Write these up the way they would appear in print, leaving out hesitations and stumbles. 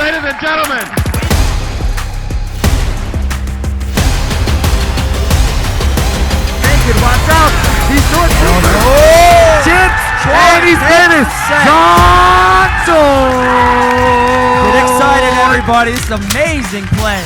ladies and gentlemen. Naked, watch out! He's doing chips, and he's finished. Johnson! Get excited, everybody. This is amazing play.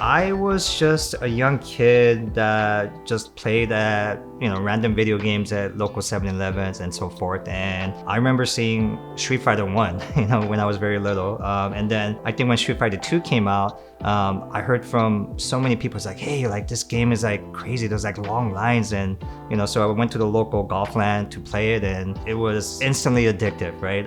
I was just a young kid that just played at, random video games at local 7-Elevens and so forth. And I remember seeing Street Fighter 1, when I was very little. And then I think when Street Fighter 2 came out, I heard from so many people, it's like, hey, like this game is like crazy. There's like long lines. And, so I went to the local golf land to play it, and it was instantly addictive, right?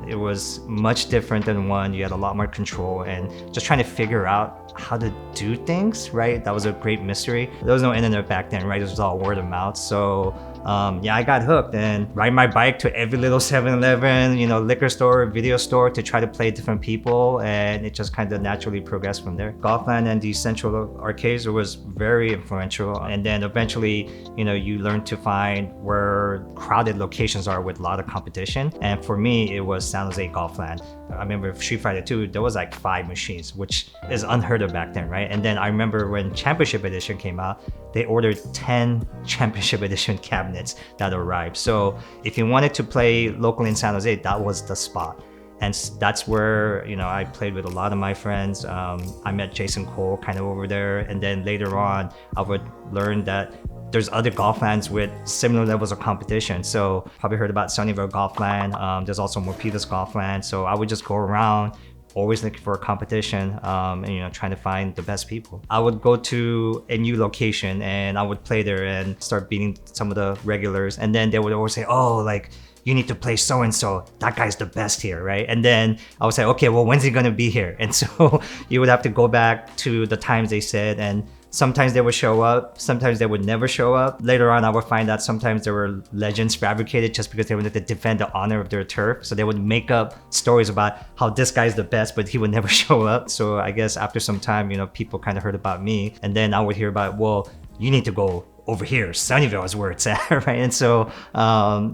It was much different than 1. You had a lot more control and just trying to figure out how to do things, right? That was a great mystery. There was no internet back then, right? It was all word of mouth. So I got hooked and ride my bike to every little 7-Eleven, liquor store, video store to try to play different people, and it just kind of naturally progressed from there. Golfland and the central arcades was very influential, and then eventually, you learn to find where crowded locations are with a lot of competition. And for me, it was San Jose Golfland. I remember Street Fighter 2, there was like 5 machines, which is unheard of back then, right? And then I remember when Championship Edition came out, they ordered 10 Championship Edition cabinets that arrived. So if you wanted to play locally in San Jose, that was the spot. And that's where, I played with a lot of my friends. I met Jason Cole kind of over there. And then later on, I would learn that there's other golf lands with similar levels of competition. So probably heard about Sunnyvale Golfland. There's also Milpitas Golfland. So I would just go around, always looking for a competition, and trying to find the best people. I would go to a new location and I would play there and start beating some of the regulars. And then they would always say, oh, like, you need to play so-and-so, that guy's the best here, right? And then I would say, okay, well, when's he gonna be here? And so you would have to go back to the times they said, and sometimes they would show up, sometimes they would never show up. Later on, I would find out sometimes there were legends fabricated just because they wanted to defend the honor of their turf. So they would make up stories about how this guy's the best, but he would never show up. So I guess after some time, people kind of heard about me. And then I would hear about, well, you need to go over here. Sunnyvale is where it's at, right? And so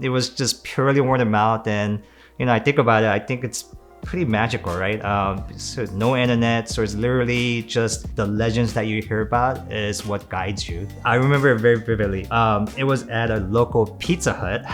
it was just purely word of mouth. And, I think about it, I think it's pretty magical, right? So no internet, so it's literally just the legends that you hear about is what guides you. I remember it very vividly. It was at a local Pizza Hut.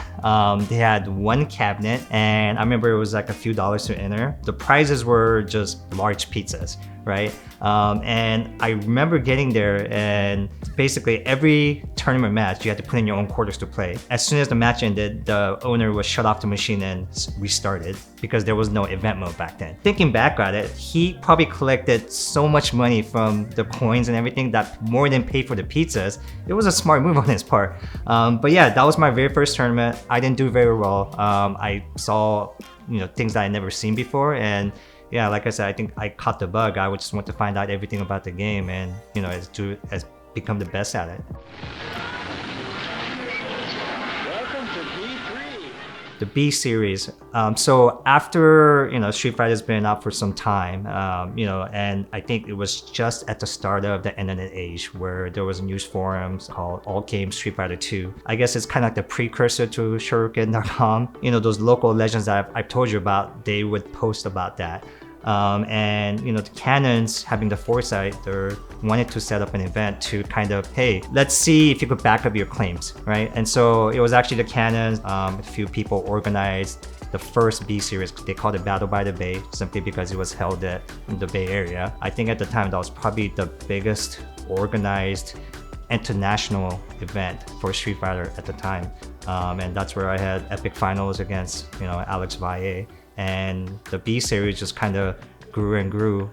They had 1 cabinet, and I remember it was like a few dollars to enter. The prizes were just large pizzas, right? And I remember getting there, and basically every tournament match, you had to put in your own quarters to play. As soon as the match ended, the owner would shut off the machine and restarted because there was no event mode back then. Thinking back at it, he probably collected so much money from the coins and everything that more than paid for the pizzas. It was a smart move on his part. But yeah, that was my very first tournament. I didn't do very well. I saw things that I never seen before, and yeah, like I said, I think I caught the bug. I would just want to find out everything about the game and, as become the best at it. Welcome to B3. The B series. So after, Street Fighter's been out for some time, and I think it was just at the start of the internet age where there was news forums called All Games Street Fighter 2. I guess it's kind of like the precursor to Shuriken.com. Those local legends that I've told you about, they would post about that. And the Cannons, having the foresight, they wanted to set up an event to kind of, hey, let's see if you could back up your claims, right? And so it was actually the Cannons, a few people organized the first B series. They called it Battle by the Bay simply because it was held in the Bay Area. I think at the time that was probably the biggest organized international event for Street Fighter at the time. And that's where I had epic finals against, Alex Valle. And the B series just kind of grew and grew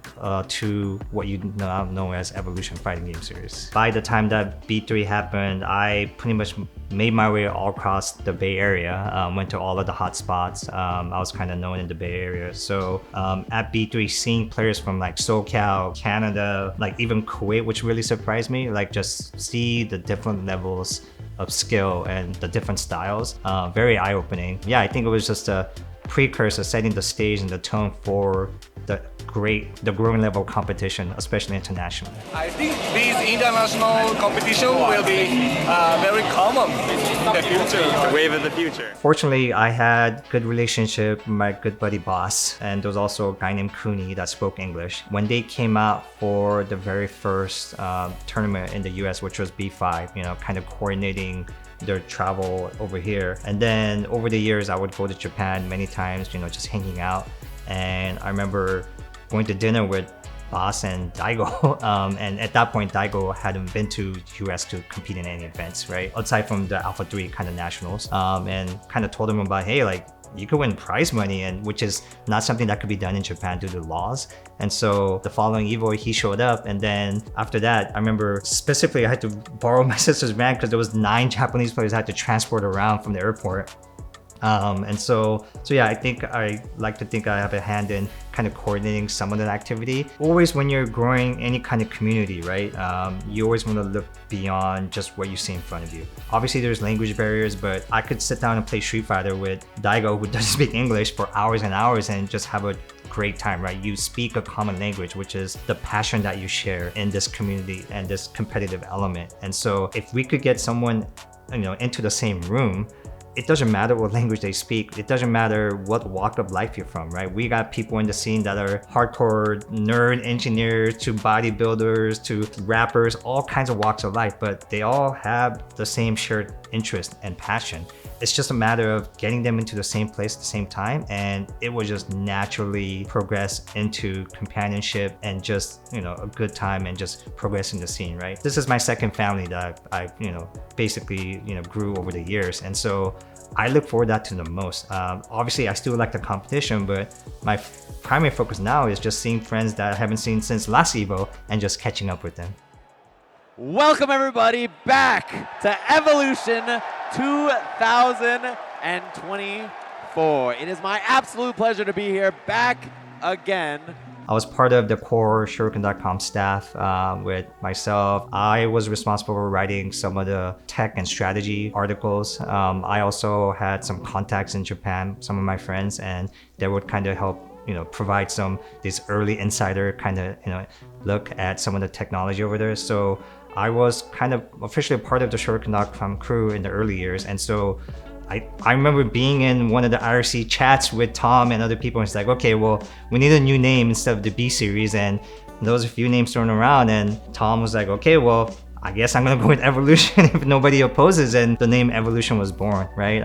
to what you now know as Evolution Fighting Game Series. By the time that B3 happened, I pretty much made my way all across the Bay Area, went to all of the hot spots. I was kind of known in the Bay Area. So at B3, seeing players from like SoCal, Canada, like even Kuwait, which really surprised me, like just see the different levels of skill and the different styles, very eye-opening. Yeah, I think it was just a precursor, setting the stage and the tone for the growing level of competition, especially internationally. I think this international competition will be very common in the future. The wave of the future. Fortunately, I had good relationship with my good buddy boss, and there was also a guy named Cooney that spoke English. When they came out for the very first tournament in the US, which was B5, you know, kind of coordinating their travel over here. And then over the years, I would go to Japan many times, you know, just hanging out. And I remember going to dinner with Boss and Daigo. And at that point, Daigo hadn't been to US to compete in any events, right? Aside from the Alpha 3 kind of nationals. And kind of told him about, hey, like, you could win prize money, and which is not something that could be done in Japan due to laws. And so the following Evo, he showed up, and then after that, I remember specifically I had to borrow my sister's van because there was 9 Japanese players I had to transport around from the airport. And so yeah, I like to think I have a hand in kind of coordinating some of that activity. Always when you're growing any kind of community, right? You always want to look beyond just what you see in front of you. Obviously there's language barriers, but I could sit down and play Street Fighter with Daigo, who doesn't speak English, for hours and hours and just have a great time, right? You speak a common language, which is the passion that you share in this community and this competitive element. And so if we could get someone, you know, into the same room, it doesn't matter what language they speak. It doesn't matter what walk of life you're from, right? We got people in the scene that are hardcore nerd engineers to bodybuilders to rappers, all kinds of walks of life, but they all have the same shared interest and passion. It's just a matter of getting them into the same place at the same time, and it will just naturally progress into companionship and just, you know, a good time and just progressing the scene, right? This is my second family that I you know, basically, you know, grew over the years. And so I look forward to that to the most. Obviously, I still like the competition, but my primary focus now is just seeing friends that I haven't seen since last Evo and just catching up with them. Welcome everybody back to Evolution 2024. It is my absolute pleasure to be here back again. I was part of the core Shuriken.com staff with myself. I was responsible for writing some of the tech and strategy articles. I also had some contacts in Japan, some of my friends, and they would kind of help, you know, provide this early insider kind of, you know, look at some of the technology over there. So I was kind of officially a part of the Shuriken.com crew in the early years. And so I remember being in one of the IRC chats with Tom and other people, and it's like, okay, well, we need a new name instead of the B series. And there was a few names thrown around, and Tom was like, okay, well, I guess I'm gonna go with Evolution if nobody opposes, and the name Evolution was born, right?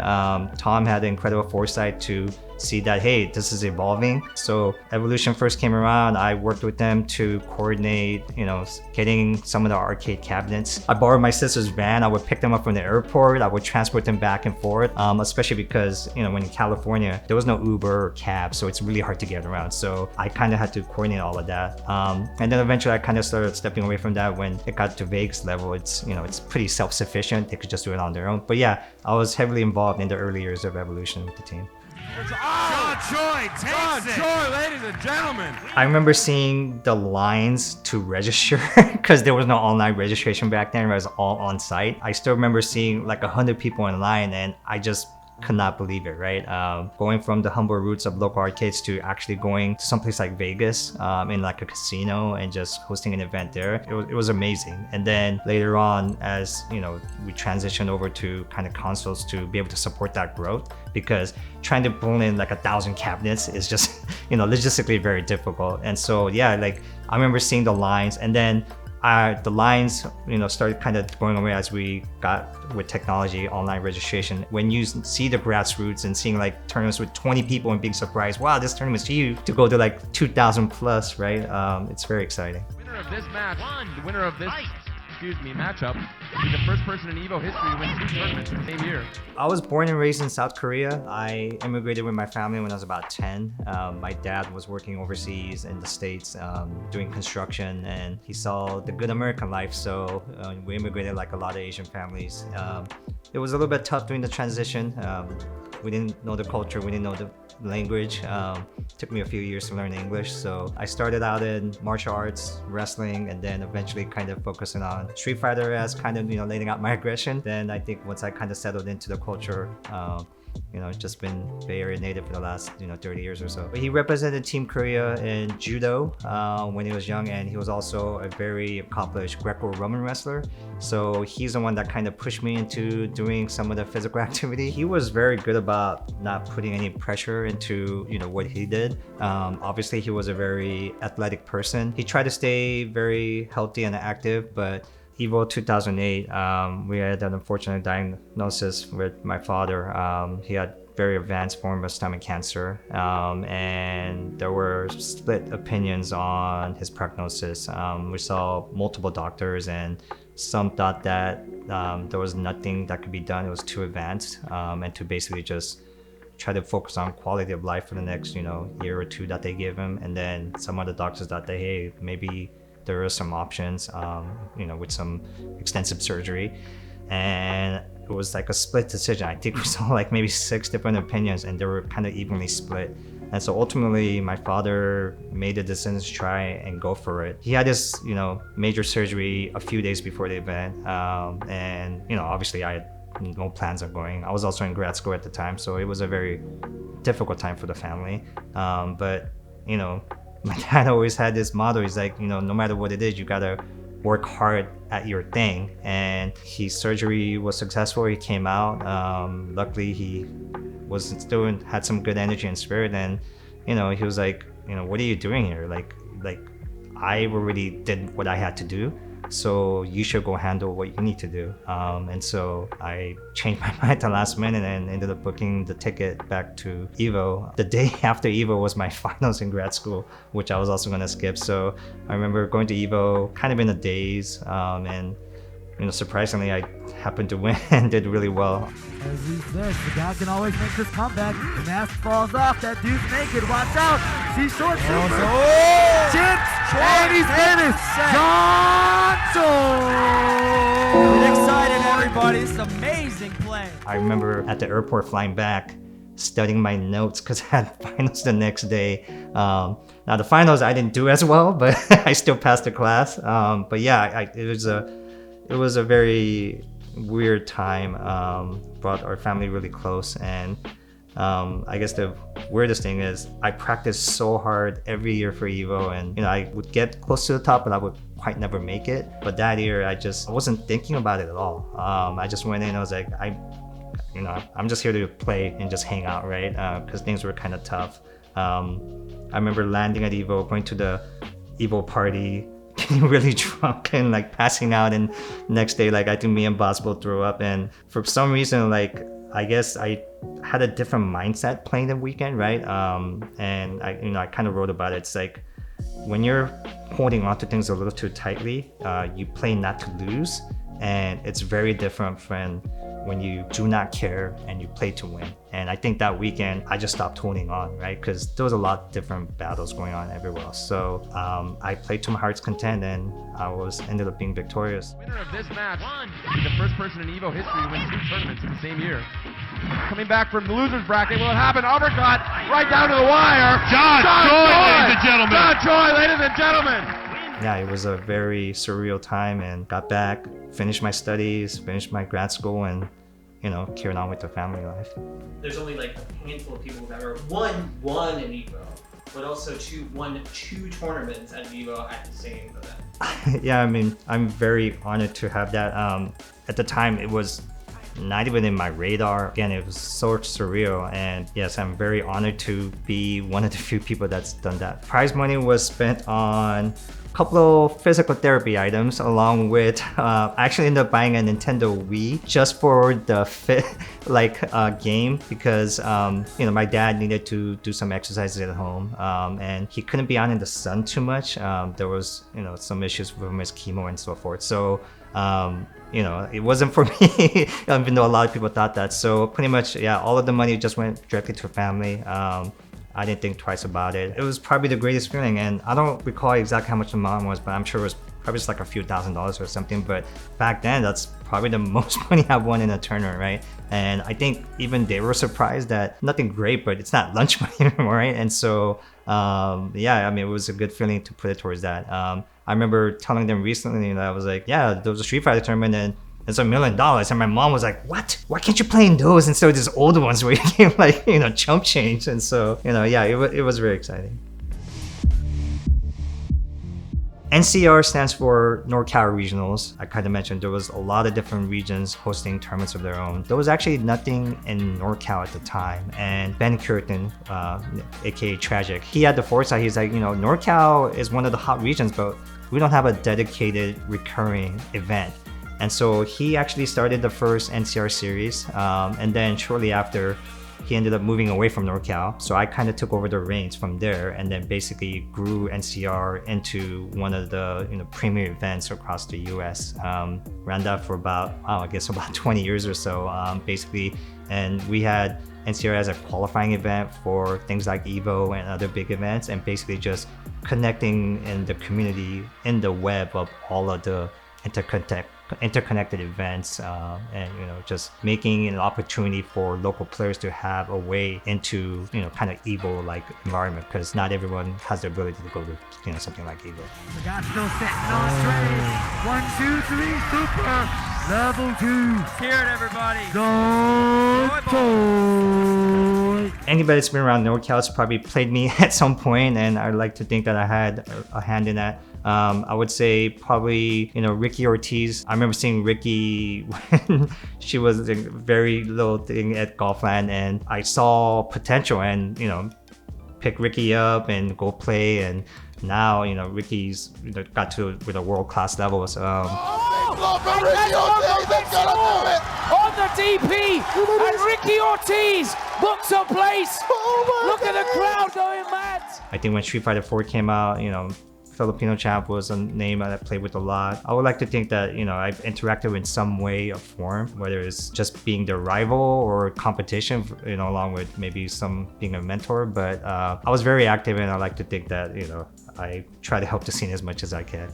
Tom had the incredible foresight to see that, hey, this is evolving. So Evolution first came around, I worked with them to coordinate, you know, getting some of the arcade cabinets. I borrowed my sister's van, I would pick them up from the airport, I would transport them back and forth, especially because, you know, when in California, there was no Uber or cab, so it's really hard to get around. So I kind of had to coordinate all of that. And then eventually I kind of started stepping away from that when it got to Vegas level. It's, you know, it's pretty self-sufficient, they could just do it on their own. But yeah, I was heavily involved in the early years of Evolution with the team. Choi takes it. Choi, ladies and gentlemen. I remember seeing the lines to register because there was no online registration back then. It was all on site. I still remember seeing like 100 people in line, and I just could not believe it, right? Going from the humble roots of local arcades to actually going to someplace like Vegas in like a casino and just hosting an event there. It was amazing. And then later on, as you know, we transitioned over to kind of consoles to be able to support that growth, because trying to pull in like 1,000 cabinets is just, you know, logistically very difficult. And so yeah, like I remember seeing the lines, and then the lines, you know, started kind of going away as we got with technology, online registration. When you see the grassroots and seeing like tournaments with 20 people and being surprised, wow, this tournament's huge, to go to like 2,000 plus, right? It's very exciting. Winner of this match, the winner of this, matchup, will be the first person in Evo history to win 2 tournaments in the same year. I was born and raised in South Korea. I immigrated with my family when I was about 10. My dad was working overseas in the States doing construction, and he saw the good American life, so we immigrated like a lot of Asian families. It was a little bit tough during the transition. We didn't know the culture, we didn't know the language. Took me a few years to learn English, so I started out in martial arts, wrestling, and then eventually kind of focusing on Street Fighter as kind of, you know, letting out my aggression. Then I think once I kind of settled into the culture, just been Bay Area native for the last 30 years or so. But he represented Team Korea in judo when he was young, and he was also a very accomplished Greco-Roman wrestler. So he's the one that kind of pushed me into doing some of the physical activity. He was very good about not putting any pressure into what he did. Obviously, he was a very athletic person. He tried to stay very healthy and active, but Evo 2008, we had an unfortunate diagnosis with my father. He had very advanced form of stomach cancer, and there were split opinions on his prognosis. We saw multiple doctors, and some thought that there was nothing that could be done. It was too advanced, and to basically just try to focus on quality of life for the next year or two that they gave him. And then some other doctors thought that, hey, maybe there are some options, with some extensive surgery. And it was like a split decision. I think we saw like maybe 6 different opinions, and they were kind of evenly split. And so ultimately, my father made the decision to try and go for it. He had this, major surgery a few days before the event. And, obviously I had no plans of going. I was also in grad school at the time, so it was a very difficult time for the family. But, my dad always had this motto. He's like, no matter what it is, you gotta work hard at your thing. And his surgery was successful. He came out. Luckily, he was still had some good energy and spirit. And he was like, what are you doing here? Like I already did what I had to do, so you should go handle what you need to do. And so I changed my mind at the last minute and ended up booking the ticket back to Evo. The day after Evo was my finals in grad school, which I was also going to skip. So I remember going to Evo kind of in a daze, and surprisingly, I happened to win and did really well. As he says, the guy can always make this comeback. The mask falls off. That dude's naked. Watch out. See short super. Chips. And he's famous. Johnson. Get excited, everybody. It's an amazing play. I remember at the airport flying back, studying my notes because I had finals the next day. Now the finals I didn't do as well, but I still passed the class. But yeah, it was a very weird time. Brought our family really close, and I guess the weirdest thing is I practiced so hard every year for Evo, and I would get close to the top, but I would quite never make it. But that year I wasn't thinking about it at all. I just went in. I was like, I'm just here to play and just hang out, right? Because things were kind of tough. I remember landing at Evo, going to the Evo party, getting really drunk and like passing out, and next day I think me and Boswell threw up. And for some reason, I guess I had a different mindset playing the weekend, right? And I kind of wrote about it. It's like when you're holding on to things a little too tightly, you play not to lose, and it's very different from when you do not care and you play to win. And I think that weekend I just stopped holding on, right? Because there was a lot of different battles going on everywhere else. So I played to my heart's content, and I ended up being victorious. Winner of this match will be the first person in Evo history to win 2 tournaments in the same year. Coming back from the losers bracket, will it happen? Uppercut right down to the wire. John Choi, ladies and gentlemen. John Choi, ladies and gentlemen. Yeah, it was a very surreal time, and got back, finished my studies, finished my grad school, and carried on with the family life. There's only like a handful of people that are won in Evo, but also won 2 tournaments at Evo at the same event. Yeah, I mean, I'm very honored to have that. At the time, it was not even in my radar. Again, it was so surreal, and yes, I'm very honored to be one of the few people that's done that. Prize money was spent on a couple of physical therapy items, along with I actually ended up buying a Nintendo Wii just for the game, because my dad needed to do some exercises at home, and he couldn't be out in the sun too much. There was some issues from his chemo and so forth. So it wasn't for me, even though a lot of people thought that. So pretty much, yeah, all of the money just went directly to family. I didn't think twice about it. It was probably the greatest feeling, and I don't recall exactly how much the amount was, but I'm sure it was probably just like a few $1,000s or something. But back then, that's probably the most money I've won in a tournament, right? And I think even they were surprised that nothing great, but it's not lunch money anymore, right? And so, yeah, I mean, it was a good feeling to put it towards that. I remember telling them recently that I was like, yeah, there was a Street Fighter tournament, and It's $1 million. And my mom was like, what? Why can't you play in those instead of these old ones where you can like, you know, chump change? And so, you know, yeah, it was very exciting. NCR stands for NorCal Regionals. I kind of mentioned there was a lot of different regions hosting tournaments of their own. There was actually nothing in NorCal at the time. And Ben Curtin, aka Tragic, he had the foresight. He's like, you know, NorCal is one of the hot regions, but we don't have a dedicated recurring event. And so he actually started the first NCR series. And then shortly after, he ended up moving away from NorCal. So I kind of took over the reins from there and then basically grew NCR into one of the, you know, premier events across the US. Ran that for about, I guess about 20 years or so, basically. And we had NCR as a qualifying event for things like Evo and other big events, and basically just connecting in the community in the web of all of the interconnected events, and you know, just making an opportunity for local players to have a way into, you know, kind of Evo like environment, because not everyone has the ability to go to, you know, something like Evo. The guy's still sitting on straight. 1, 2, 3, super. Level 2. Let's hear it, everybody. Choi. Anybody that's been around NorCal has probably played me at some point, and I'd like to think that I had a hand in that. I would say probably, you know, Ricky Ortiz. I remember seeing Ricky when she was a very little thing at Golfland, and I saw potential and, you know, pick Ricky up and go play. And now, you know, Ricky's, you know, got to with a world-class level. So, on the DP, and Ricky Ortiz books a place. Look at the crowd going mad. I think when Street Fighter 4 came out, you know, Filipino champ was a name that I played with a lot. I would like to think that, you know, I've interacted in some way or form, whether it's just being the rival or competition, you know, along with maybe some being a mentor. But I was very active, and I like to think that, you know, I try to help the scene as much as I can.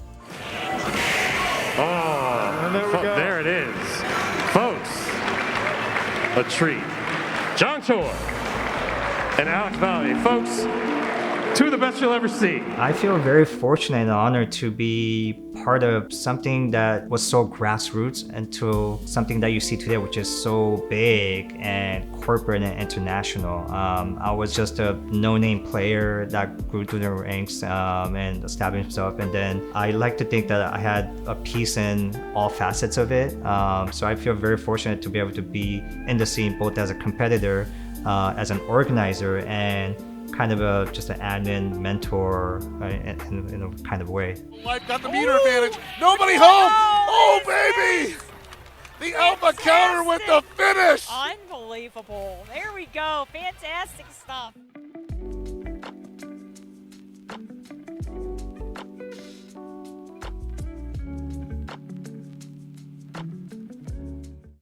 Oh, there it is. Folks, a treat. John Choi and Alex Valley. Folks, two of the best you'll ever see. I feel very fortunate and honored to be part of something that was so grassroots into something that you see today, which is so big and corporate and international. I was just a no-name player that grew through the ranks and established himself. And then I like to think that I had a piece in all facets of it. So I feel very fortunate to be able to be in the scene, both as a competitor, as an organizer, and kind of just an admin mentor in a kind of way. Life got the meter advantage. Nobody home. Oh, baby! The alpha counter with the finish. Unbelievable. There we go. Fantastic stuff.